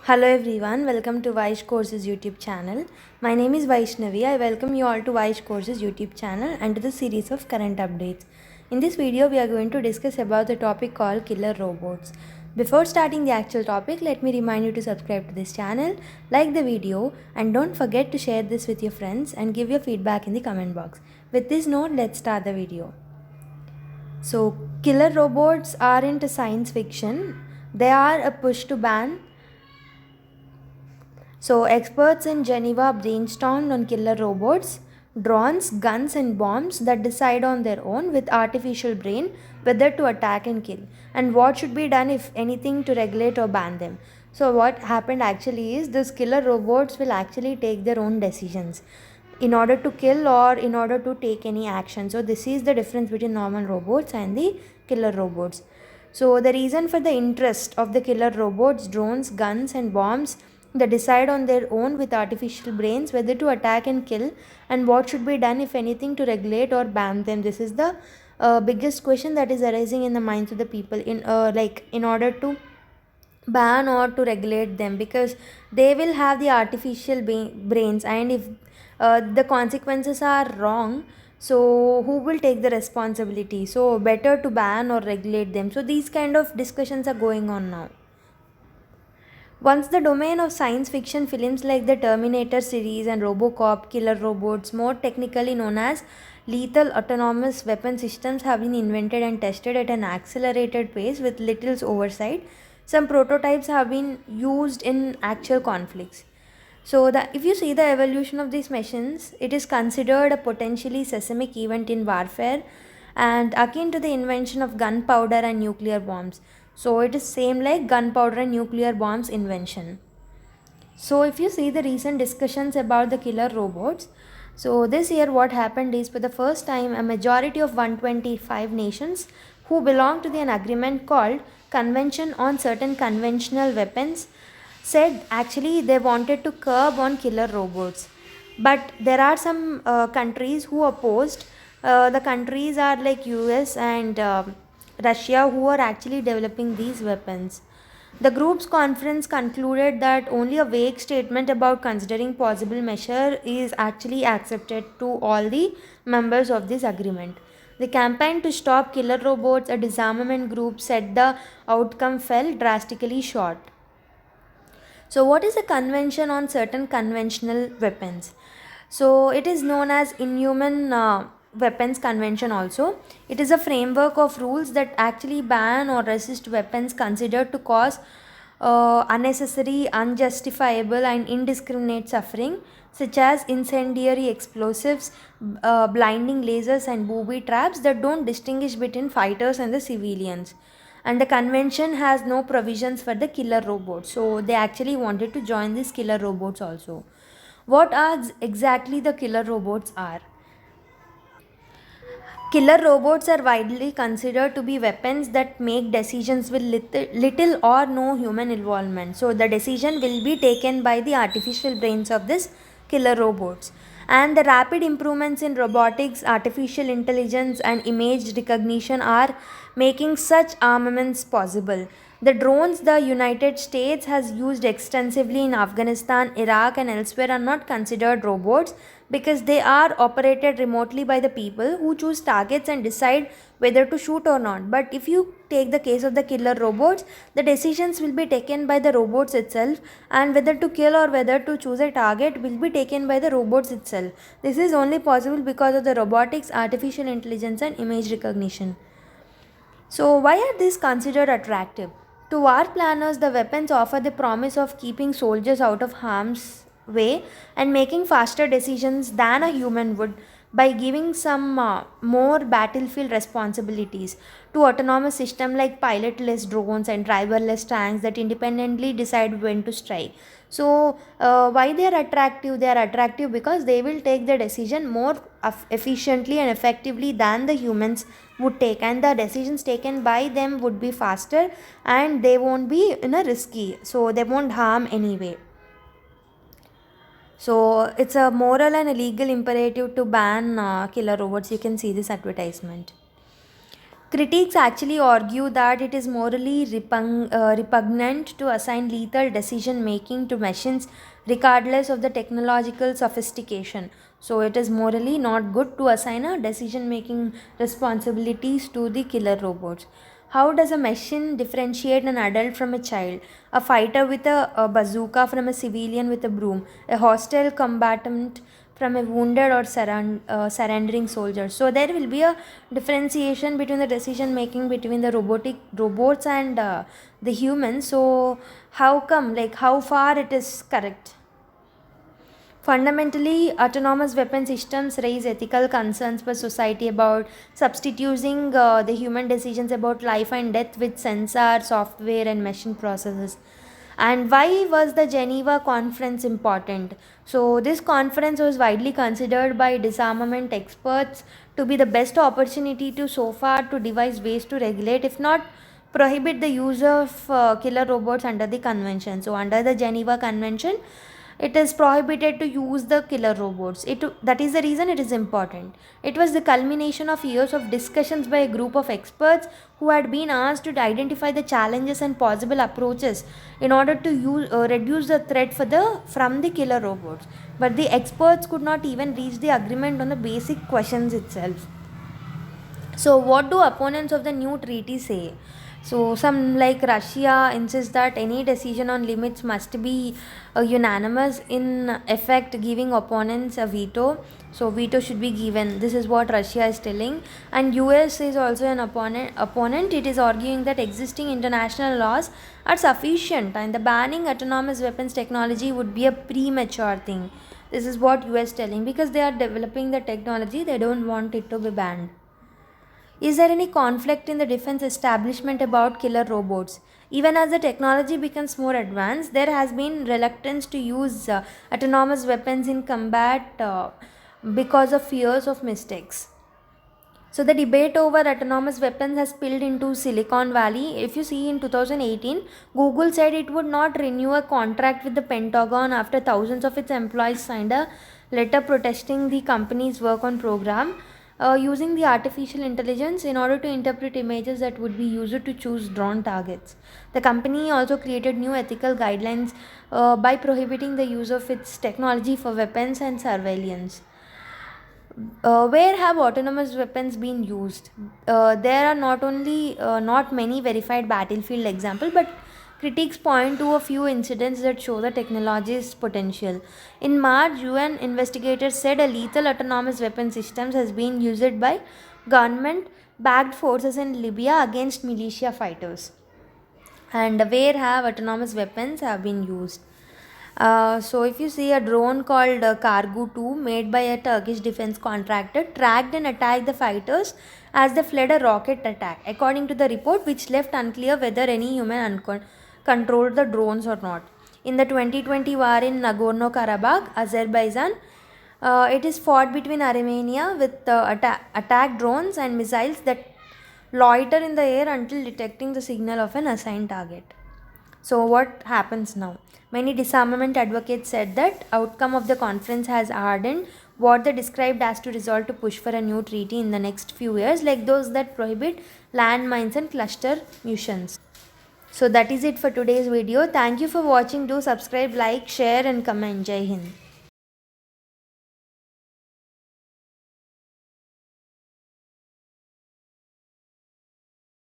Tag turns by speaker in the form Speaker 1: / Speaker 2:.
Speaker 1: Hello everyone, welcome to Vaish Courses YouTube channel. My name is Vaishnavi. I welcome you all to Vaish Courses YouTube channel and to the series of current updates. In this video, we are going to discuss about the topic called killer robots. Before starting the actual topic, let me remind you to subscribe to this channel, like the video, and don't forget to share this with your friends and give your feedback in the comment box. With this note, let's start the video. So, killer robots aren't a science fiction, they are a push to ban. So, experts in Geneva brainstormed on killer robots, drones, guns, and bombs that decide on their own with artificial brain whether to attack and kill, and what should be done, if anything, to regulate or ban them. So, what happened actually is these killer robots will actually take their own decisions in order to kill or in order to take any action. So, this is the difference between normal robots and the killer robots. So, the reason for the interest of the killer robots, drones, guns, and bombs, they decide on their own with artificial brains whether to attack and kill, and what should be done, if anything, to regulate or ban them. This is the biggest question that is arising in the minds of the people in order to ban or to regulate them, because they will have the artificial brains, and if the consequences are wrong, so who will take the responsibility? So better to ban or regulate them. So these kind of discussions are going on now. Once the domain of science fiction films like the Terminator series and Robocop, killer robots, more technically known as lethal autonomous weapon systems, have been invented and tested at an accelerated pace with little oversight. Some prototypes have been used in actual conflicts. So, if you see the evolution of these machines, it is considered a potentially seismic event in warfare and akin to the invention of gunpowder and nuclear bombs. So, it is same like gunpowder and nuclear bombs invention. So, if you see the recent discussions about the killer robots, so this year what happened is, for the first time, a majority of 125 nations who belong to an agreement called Convention on Certain Conventional Weapons said actually they wanted to curb on killer robots. But there are some countries who opposed. The countries are like US and Russia, who are actually developing these weapons. The group's conference concluded that only a vague statement about considering possible measure is actually accepted to all the members of this agreement. The campaign to stop killer robots, a disarmament group, said the outcome fell drastically short. So, what is a convention on certain conventional weapons? So, it is known as Inhuman Weapons Convention also. It is a framework of rules that actually ban or resist weapons considered to cause unnecessary, unjustifiable, and indiscriminate suffering, such as incendiary explosives, blinding lasers, and booby traps that don't distinguish between fighters and the civilians. And the convention has no provisions for the killer robots, so they actually wanted to join these killer robots also. What are exactly the killer robots are? Killer robots are widely considered to be weapons that make decisions with little or no human involvement. So, the decision will be taken by the artificial brains of this killer robots. And the rapid improvements in robotics, artificial intelligence, and image recognition are making such armaments possible. The drones the United States has used extensively in Afghanistan, Iraq, and elsewhere are not considered robots, because they are operated remotely by the people who choose targets and decide whether to shoot or not. But if you take the case of the killer robots, the decisions will be taken by the robots itself, and whether to kill or whether to choose a target will be taken by the robots itself. This is only possible because of the robotics, artificial intelligence, and image recognition. So, why are these considered attractive? To war planners, the weapons offer the promise of keeping soldiers out of harm's way and making faster decisions than a human would, by giving some more battlefield responsibilities to autonomous systems like pilotless drones and driverless tanks that independently decide when to strike. So, why they are attractive? They are attractive because they will take the decision more efficiently and effectively than the humans would take, and the decisions taken by them would be faster and they won't be risky, so they won't harm anyway. So it's a moral and a legal imperative to ban killer robots. You can see this advertisement. Critics actually argue that it is morally repugnant to assign lethal decision making to machines regardless of the technological sophistication. So, it is morally not good to assign a decision making responsibilities to the killer robots. How does a machine differentiate an adult from a child? A fighter with a bazooka from a civilian with a broom? A hostile combatant from a wounded or surrendering soldier? So there will be a differentiation between the decision making between the robotic robots and the humans. So how come, like how far it is correct? Fundamentally, autonomous weapon systems raise ethical concerns for society about substituting the human decisions about life and death with sensor, software, and machine processes. And why was the Geneva conference important? So, this conference was widely considered by disarmament experts to be the best opportunity to so far to devise ways to regulate, if not prohibit, the use of killer robots under the convention. So, under the Geneva Convention, it is prohibited to use the killer robots. That is the reason it is important. It was the culmination of years of discussions by a group of experts who had been asked to identify the challenges and possible approaches in order to reduce the threat from the killer robots. But the experts could not even reach the agreement on the basic questions itself. So, what do opponents of the new treaty say? So, some like Russia insist that any decision on limits must be unanimous in effect, giving opponents a veto. So, veto should be given. This is what Russia is telling. And US is also an opponent. It is arguing that existing international laws are sufficient and the banning autonomous weapons technology would be a premature thing. This is what US telling, because they are developing the technology, they don't want it to be banned. Is there any conflict in the defense establishment about killer robots? Even as the technology becomes more advanced, there has been reluctance to use autonomous weapons in combat because of fears of mistakes. So the debate over autonomous weapons has spilled into Silicon Valley. If you see in 2018, Google said it would not renew a contract with the Pentagon after thousands of its employees signed a letter protesting the company's work on program using the artificial intelligence in order to interpret images that would be used to choose drone targets. The company also created new ethical guidelines by prohibiting the use of its technology for weapons and surveillance. Where have autonomous weapons been used? There are not many verified battlefield examples, but critics point to a few incidents that show the technology's potential. In March, UN investigators said a lethal autonomous weapon systems has been used by government-backed forces in Libya against militia fighters. And where have autonomous weapons have been used? So if you see, a drone called Cargo 2 made by a Turkish defense contractor tracked and attacked the fighters as they fled a rocket attack, according to the report, which left unclear whether any human controlled the drones or not. In the 2020 war in Nagorno-Karabakh, Azerbaijan, it is fought between Armenia with attack drones and missiles that loiter in the air until detecting the signal of an assigned target. So what happens now? Many disarmament advocates said that outcome of the conference has hardened what they described as to resolve to push for a new treaty in the next few years, like those that prohibit landmines and cluster munitions. So that is it for today's video. Thank you for watching. Do subscribe, like, share and comment. Jai Hind.